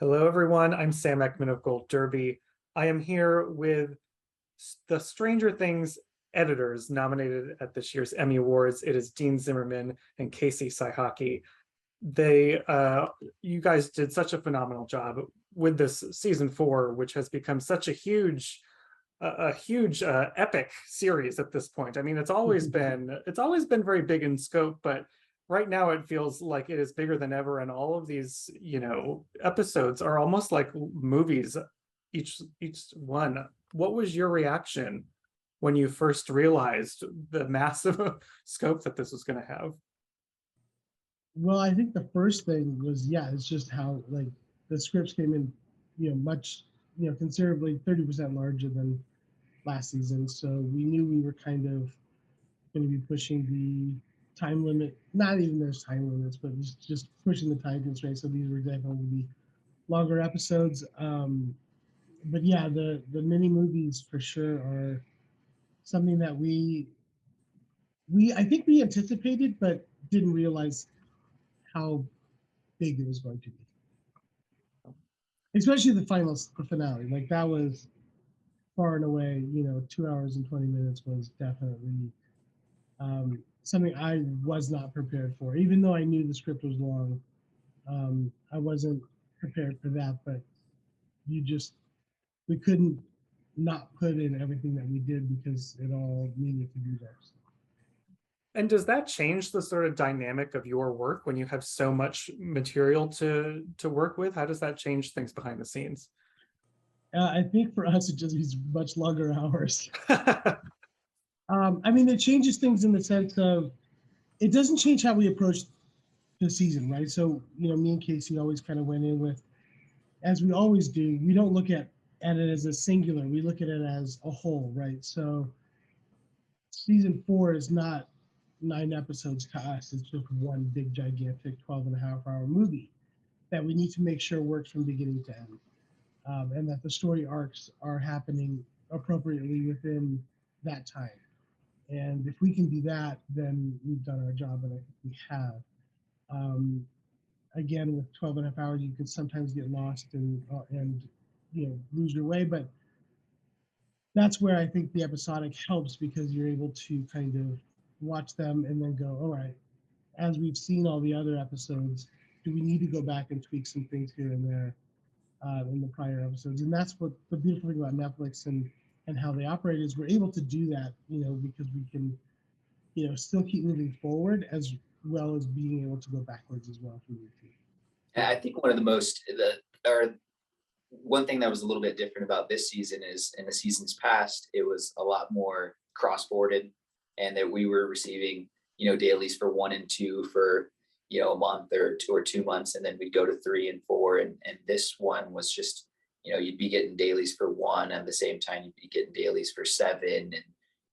Hello, everyone. I'm Sam Eckmann of Gold Derby. I am here with the Stranger Things editors nominated at this year's Emmy Awards. It is Dean Zimmerman and Casey Cichocki. You guys did such a phenomenal job with this season 4, which has become such a huge epic series at this point. I mean, it's always been very big in scope, but right now it feels like it is bigger than ever, and all of these episodes are almost like movies, each one. What was your reaction when you first realized the massive scope that this was going to have? Well, I think the first thing was, it's just how like the scripts came in, much, considerably 30% larger than last season. So we knew we were kind of going to be pushing the time limit. Not even there's time limits, but just pushing the time constraint. So these were definitely going to be longer episodes. But yeah, the mini movies for sure are something that we I think we anticipated, but didn't realize how big it was going to be. Especially the finale. Like that was far and away, 2 hours and 20 minutes was definitely something I was not prepared for. Even though I knew the script was long, I wasn't prepared for that. But you just we couldn't not put in everything that we did because it all needed to be there. And does that change the sort of dynamic of your work when you have so much material to work with? How does that change things behind the scenes? I think for us it just means much longer hours. I mean, it changes things in the sense of it doesn't change how we approach the season, right? So, me and Casey always kind of went in with, as we always do, we don't look at it as a singular, we look at it as a whole, right? So, season 4 is not 9 episodes to us, it's just one big, gigantic 12 and a half hour movie that we need to make sure works from beginning to end. And that the story arcs are happening appropriately within that time. And if we can do that, then we've done our job, and I think we have. Um, Again, with 12 and a half hours, you can sometimes get lost and lose your way. But that's where I think the episodic helps because you're able to kind of watch them and then go, all right, as we've seen all the other episodes, do we need to go back and tweak some things here and there in the prior episodes? And that's what the beautiful thing about Netflix and how they operate is we're able to do that, because we can still keep moving forward as well as being able to go backwards as well if we need to. And I think one thing that was a little bit different about this season is in the seasons past, it was a lot more cross-bordered, and that we were receiving, dailies for 1 and 2 for, a month or 2 months, and then we'd go to 3 and 4. And this one was just, you'd be getting dailies for 1 at the same time you'd be getting dailies for 7. And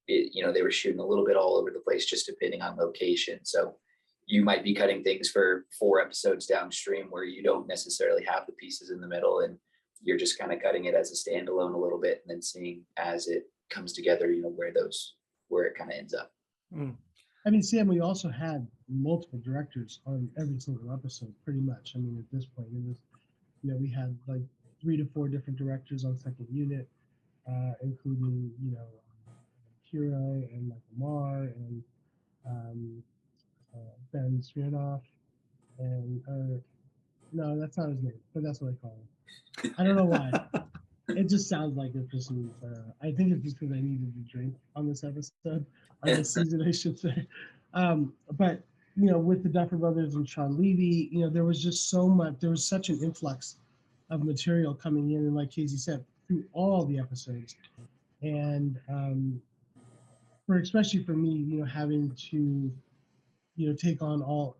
they were shooting a little bit all over the place, just depending on location. So you might be cutting things for 4 episodes downstream where you don't necessarily have the pieces in the middle, and you're just kind of cutting it as a standalone a little bit and then seeing as it comes together, where it kind of ends up. I mean, Sam, we also had multiple directors on every single episode, pretty much. I mean, at this point, it was, we had like 3 to 4 different directors on second unit, including, Kira and Michael Marr and Ben Smirnoff, and no, that's not his name, but that's what I call him. I don't know why. It just sounds like it for some reason. I think it's just because I needed to drink on this episode, on this season, I should say. But with the Duffer Brothers and Sean Levy, there was just so much. There was such an influx of material coming in, and like Casey said, through all the episodes, and especially for me, having to take on all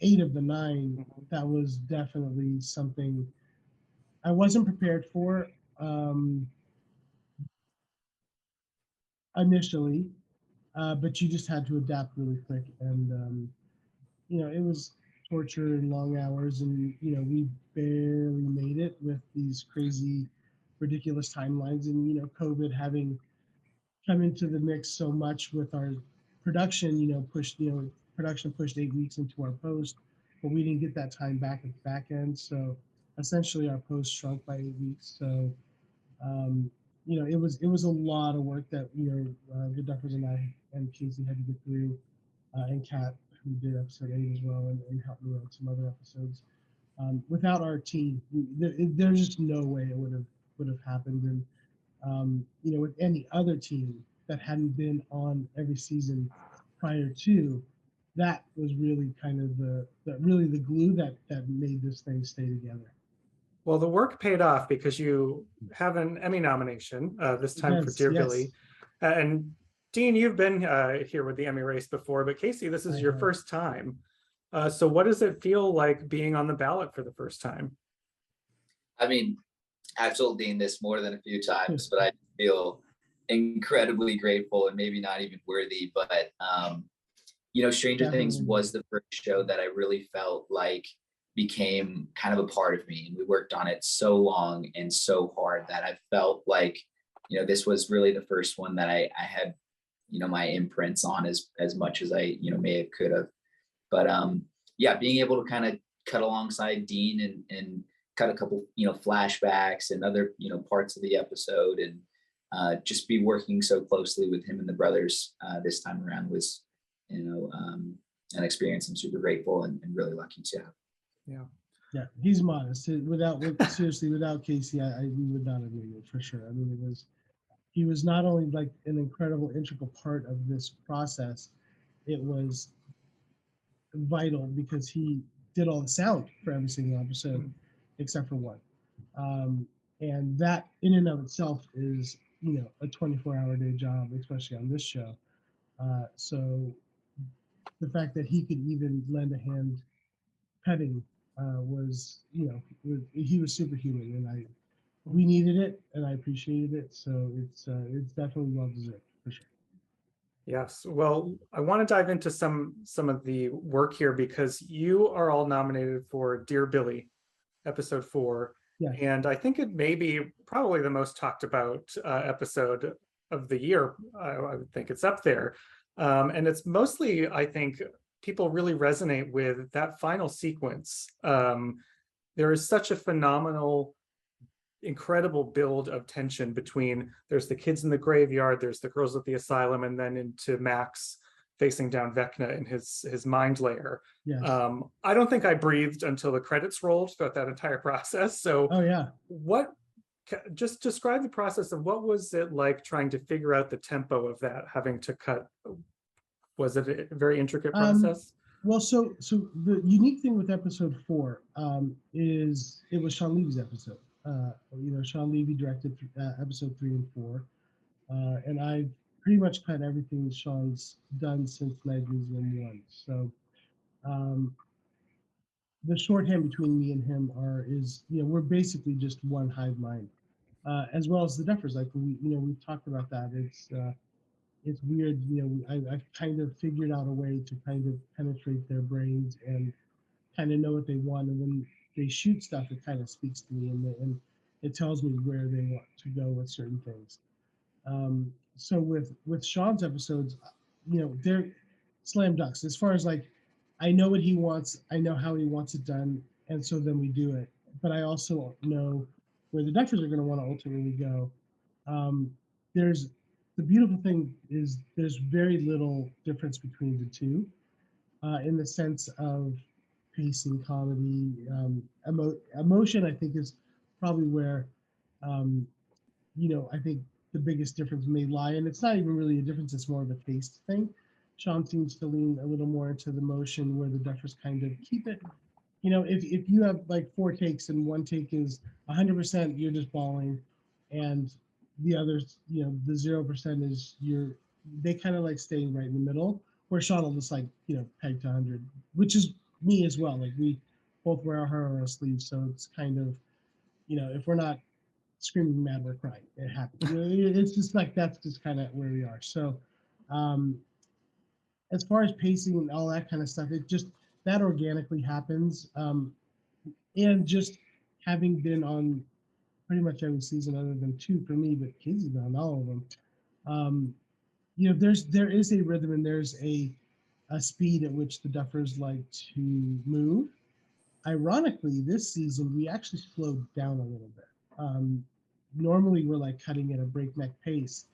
8 of the 9, that was definitely something I wasn't prepared for initially, but you just had to adapt really quick, and it was torture and long hours, and we barely made it with these crazy, ridiculous timelines, and COVID having come into the mix so much with our production, production pushed 8 weeks into our post, but we didn't get that time back at the back end. So essentially our post shrunk by 8 weeks. So it was a lot of work that the Duffers and I and Casey had to get through, and Kat, who did episode 8 as well, and helped me on some other episodes. Without our team, there's just no way it would have happened. And with any other team that hadn't been on every season prior to, that was really kind of the glue that made this thing stay together. Well, the work paid off because you have an Emmy nomination this time for Dear Billy. And Dean, you've been here with the Emmy race before, but Casey, this is your first time. So what does it feel like being on the ballot for the first time? I mean, I've told Dean this more than a few times, but I feel incredibly grateful and maybe not even worthy. But, Stranger Things was the first show that I really felt like became kind of a part of me. And we worked on it so long and so hard that I felt like, this was really the first one that I had, my imprints on as much as I, could have. But being able to kind of cut alongside Dean and cut a couple, flashbacks and other, parts of the episode, and just be working so closely with him and the brothers this time around was, an experience I'm super grateful and really lucky to have. Yeah, he's modest. Seriously, without Casey, we would not have made it for sure. I mean, he was not only like an incredible integral part of this process, it was vital because he did all the sound for every single episode except for one. And that in and of itself is, a 24-hour day job, especially on this show. So the fact that he could even lend a hand cutting was, he was superhuman, and we needed it, and I appreciated it. So it's definitely well deserved for sure. Yes. Well, I want to dive into some of the work here because you are all nominated for Dear Billy, episode 4. Yeah. And I think it may be probably the most talked about episode of the year. I would think it's up there. And it's mostly, I think, people really resonate with that final sequence. There is such a phenomenal, incredible build of tension between there's the kids in the graveyard, there's the girls at the asylum, and then into Max facing down Vecna in his mind layer. Yes. I don't think I breathed until the credits rolled throughout that entire process. So just describe the process of what was it like trying to figure out the tempo of that, having to cut. Was it a very intricate process? Well, so the unique thing with episode 4 is it was Sean Levy's episode. Sean Levy directed episode 3 and 4, and I pretty much cut everything Sean's done since Night Museum 1. So the shorthand between me and him is we're basically just one hive mind, as well as the Duffers. Like we've talked about that. It's weird, I've kind of figured out a way to kind of penetrate their brains and kind of know what they want, and when they shoot stuff, it kind of speaks to me, and it tells me where they want to go with certain things. So with Sean's episodes, they're slam dunks as far as like, I know what he wants, I know how he wants it done, and so then we do it. But I also know where the Duffers are going to want to ultimately go. The beautiful thing is there's very little difference between the two in the sense of pacing, comedy, emotion. I think is probably where I think the biggest difference may lie, and it's not even really a difference, it's more of a taste thing. Sean seems to lean a little more into the motion, where the Duffers kind of keep it, if you have like 4 takes and one take is 100%, you're just bawling, and the others, the 0% is they kind of like staying right in the middle, where Sean will just like, peg to 100, which is me as well. Like we both wear our heart on our sleeves, so it's kind of, if we're not screaming mad, we're crying. It happens. It's just like, that's just kind of where we are. So as far as pacing and all that kind of stuff, it just, that organically happens. And just having been on pretty much every season other than 2 for me, but Casey's been on all of them. There is a rhythm, and there's a speed at which the Duffers like to move. ironically, this season we actually slowed down a little bit. Normally we're like cutting at a breakneck pace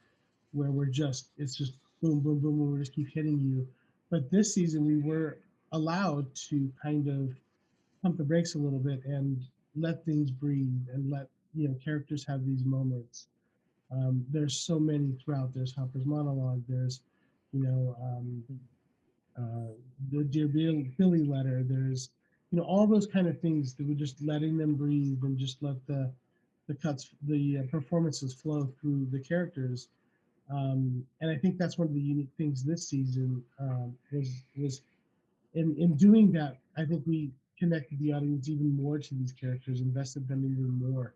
where it's just boom, boom, boom, and we just keep hitting you. But this season we were allowed to kind of pump the brakes a little bit and let things breathe and let characters have these moments. There's so many throughout. There's Hopper's monologue. There's you know the Dear Billy letter. There's all those kind of things that we're just letting them breathe and just let the performances flow through the characters. And I think that's one of the unique things this season was in doing that. I think we connected the audience even more to these characters, invested them even more,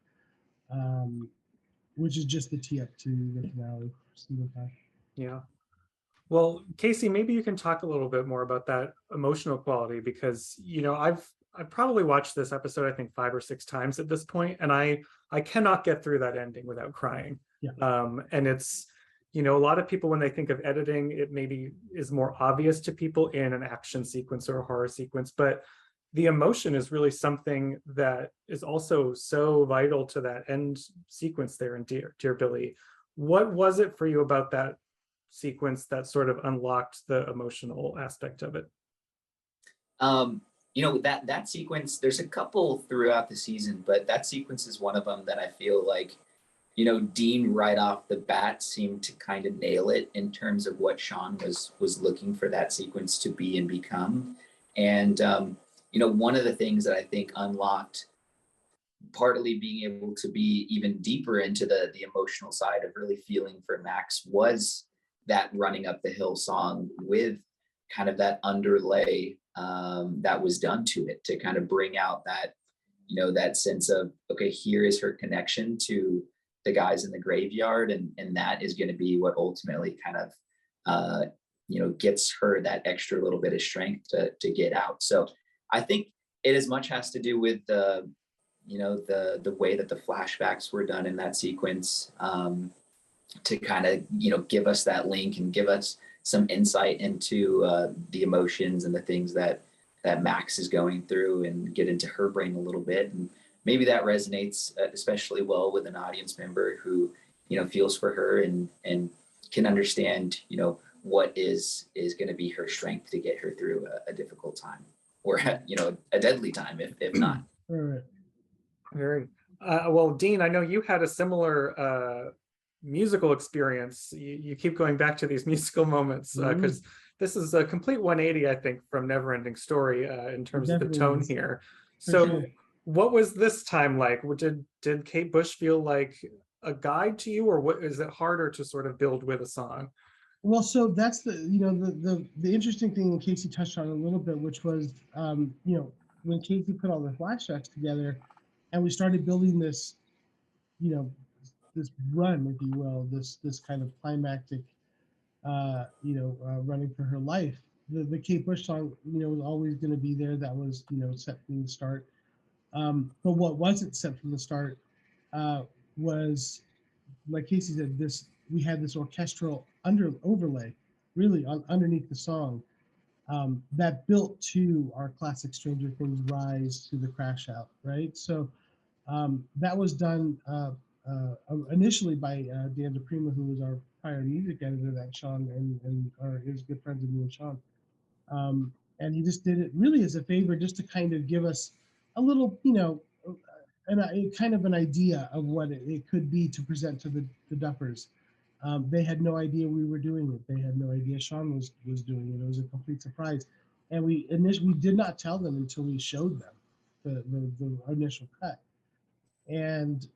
which is just the tee up to the finale. Season 5. Yeah. Well, Casey, maybe you can talk a little bit more about that emotional quality, because I've probably watched this episode, I think 5 or 6 times at this point, and I cannot get through that ending without crying. Yeah. And it's a lot of people, when they think of editing, it maybe is more obvious to people in an action sequence or a horror sequence, but the emotion is really something that is also so vital to that end sequence there in Dear Billy. What was it for you about that sequence that sort of unlocked the emotional aspect of it? That sequence, there's a couple throughout the season, but that sequence is one of them that I feel like, Dean right off the bat seemed to kind of nail it in terms of what Sean was looking for that sequence to be and become. And one of the things that I think unlocked partly being able to be even deeper into the emotional side of really feeling for Max was that running up the hill song with kind of that underlay that was done to it to kind of bring out that that sense of, okay, here is her connection to the guys in the graveyard, and that is going to be what ultimately kind of gets her that extra little bit of strength to get out. So I think it as much has to do with the way that the flashbacks were done in that sequence, to kind of give us that link and give us some insight into the emotions and the things that Max is going through, and get into her brain a little bit. And maybe that resonates especially well with an audience member who feels for her and can understand what is going to be her strength to get her through a difficult time, or a deadly time if not. All right. Very well, Dean, I know you had a similar musical experience. You keep going back to these musical moments, because this is a complete 180, I think, from Neverending Story in terms of the tone here. So sure. What was this time like? Did Kate Bush feel like a guide to you, or what is it harder to sort of build with a song? Well, so that's the interesting thing, and Casey touched on it a little bit, which was when Casey put all the flashbacks together, and we started building this this run, if you will, this kind of climactic running for her life. The Kate Bush song was always going to be there. That was set from the start. But what wasn't set from the start was, like Casey said, we had this orchestral overlay really underneath the song that built to our classic Stranger Things rise to the crash out, right? So that was done initially by Dan DePrima, who was our prior music editor that Sean and his good friends of me and Sean. And he just did it really as a favor, just to kind of give us a little, kind of an idea of what it could be to present to the Duffers. They had no idea we were doing it. They had no idea Sean was doing it. It was a complete surprise. And we did not tell them until we showed them the initial cut. And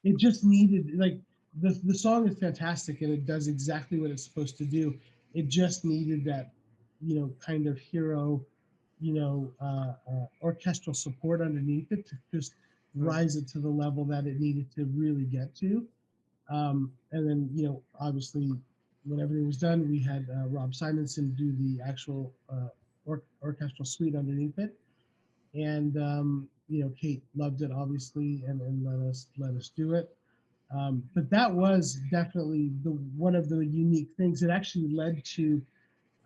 it just needed, like, the song is fantastic and it does exactly what it's supposed to do. It just needed that, kind of hero, orchestral support underneath it to just rise it to the level that it needed to really get to. And then, obviously, when everything was done, we had Rob Simonson do the actual orchestral suite underneath it. And, Kate loved it, obviously, and let us do it. But that was definitely one of the unique things. It actually led to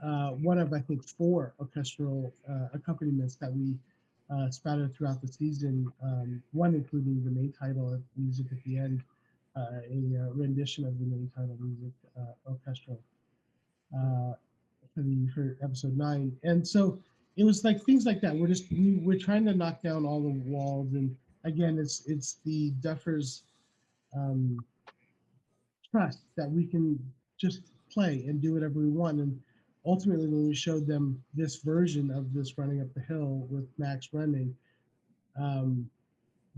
one of, I think, 4 orchestral accompaniments that we spattered throughout the season, one including the main title music at the end, a rendition of the main title music orchestral for episode 9. And so it was like things like that. We're trying to knock down all the walls, and again, it's the Duffers um, trust that we can just play and do whatever we want. And ultimately, when we showed them this version of this running up the hill with Max running,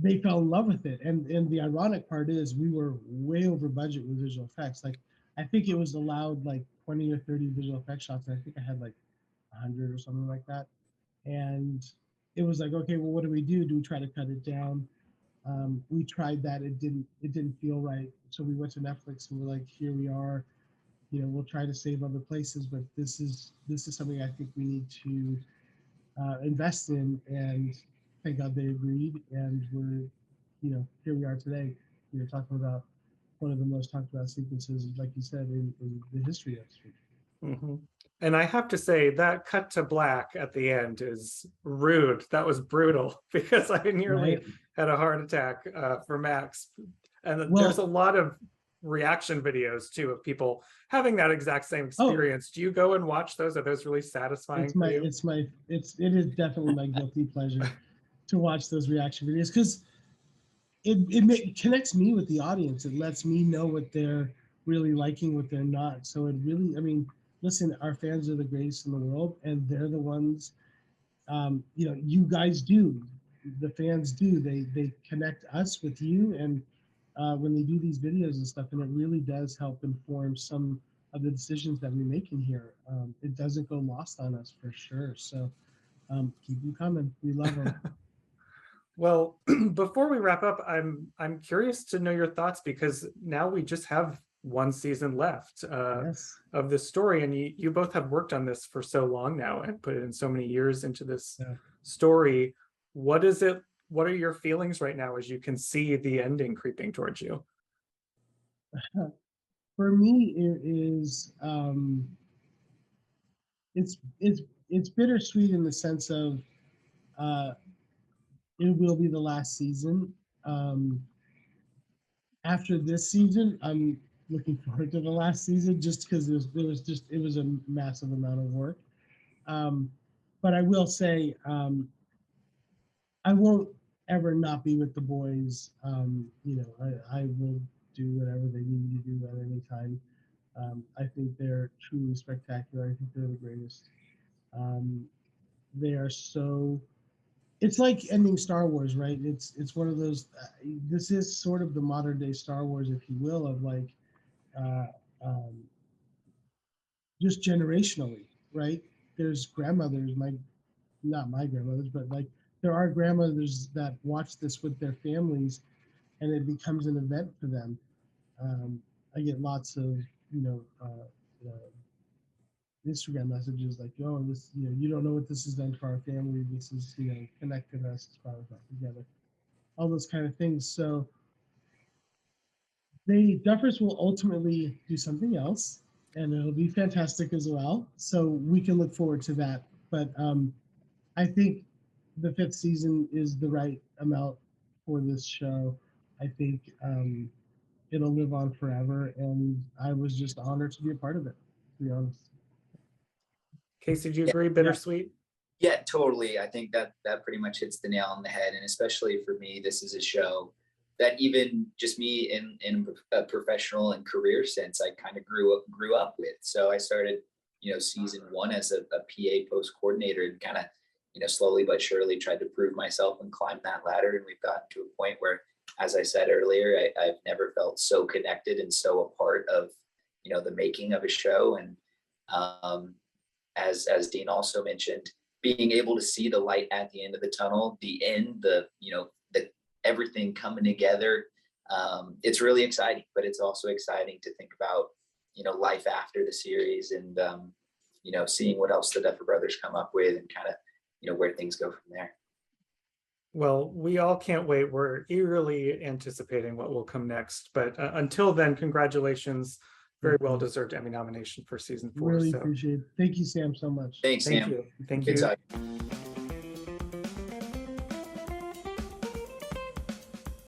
they fell in love with it. And the ironic part is we were way over budget with visual effects. Like, I think it was allowed like 20 or 30 visual effects shots, and I think I had like 100 or something like that. And it was like, okay, well, what do we do? Do we try to cut it down? We tried that. It didn't feel right. So we went to Netflix and we're like, here we are. You know, we'll try to save other places, but this is something I think we need to invest in. And thank God they agreed. And we're, here we are today. We're talking about one of the most talked about sequences, like you said, in the history of Street. Mm-hmm. And I have to say that cut to black at the end is rude. That was brutal because I nearly had a heart attack for Max. And there's a lot of reaction videos too of people having that exact same experience. Do you go and watch those? Are those really satisfying for you? It is definitely my guilty pleasure to watch those reaction videos, because it connects me with the audience. It lets me know what they're really liking, what they're not. So it really, I mean, listen, our fans are the greatest in the world, and they're the ones, you guys do, the fans do, they connect us with you, and when they do these videos and stuff, and it really does help inform some of the decisions that we make in here. It doesn't go lost on us for sure. So keep them coming. We love them. Well, before we wrap up, I'm curious to know your thoughts, because now we just have one season left of this story, and you both have worked on this for so long now and put in so many years into this story. What are your feelings right now as you can see the ending creeping towards you? For me, it is it's bittersweet in the sense of it will be the last season. After this season, I'm looking forward to the last season, just because it was a massive amount of work. But I will say, I won't ever not be with the boys. I will do whatever they need to do at any time. I think they're truly spectacular. I think they're the greatest. They are so. It's like ending Star Wars, right? It's one of those. This is sort of the modern day Star Wars, if you will, of like, uh, um, just generationally, right? There's grandmothers, not my grandmothers, but like there are grandmothers that watch this with their families, and it becomes an event for them. I get lots of Instagram messages like, "Oh, this, you don't know what this has done for our family. This is, connected us as far as that together." All those kind of things. So the Duffers will ultimately do something else, and it'll be fantastic as well. So we can look forward to that. But I think the 5th season is the right amount for this show. I think it'll live on forever, and I was just honored to be a part of it, to be honest. Casey, do you agree? Bittersweet? Yeah, totally. I think that pretty much hits the nail on the head. And especially for me, this is a show that even just me in a professional and career sense, I kind of grew up with. So I started, season 1 as a PA post coordinator, and kind of, slowly but surely tried to prove myself and climb that ladder. And we've gotten to a point where, as I said earlier, I've never felt so connected and so a part of, the making of a show. And as Dean also mentioned, being able to see the light at the end of the tunnel, the end, the everything coming together. It's really exciting, but it's also exciting to think about, life after the series, and, seeing what else the Duffer Brothers come up with, and kind of, where things go from there. Well, we all can't wait. We're eagerly anticipating what will come next. But until then, congratulations very well-deserved Emmy nomination for season 4. Really So appreciate it. Thank you, Sam, so much. Thanks, thank Sam. you. Thank Good you. talking.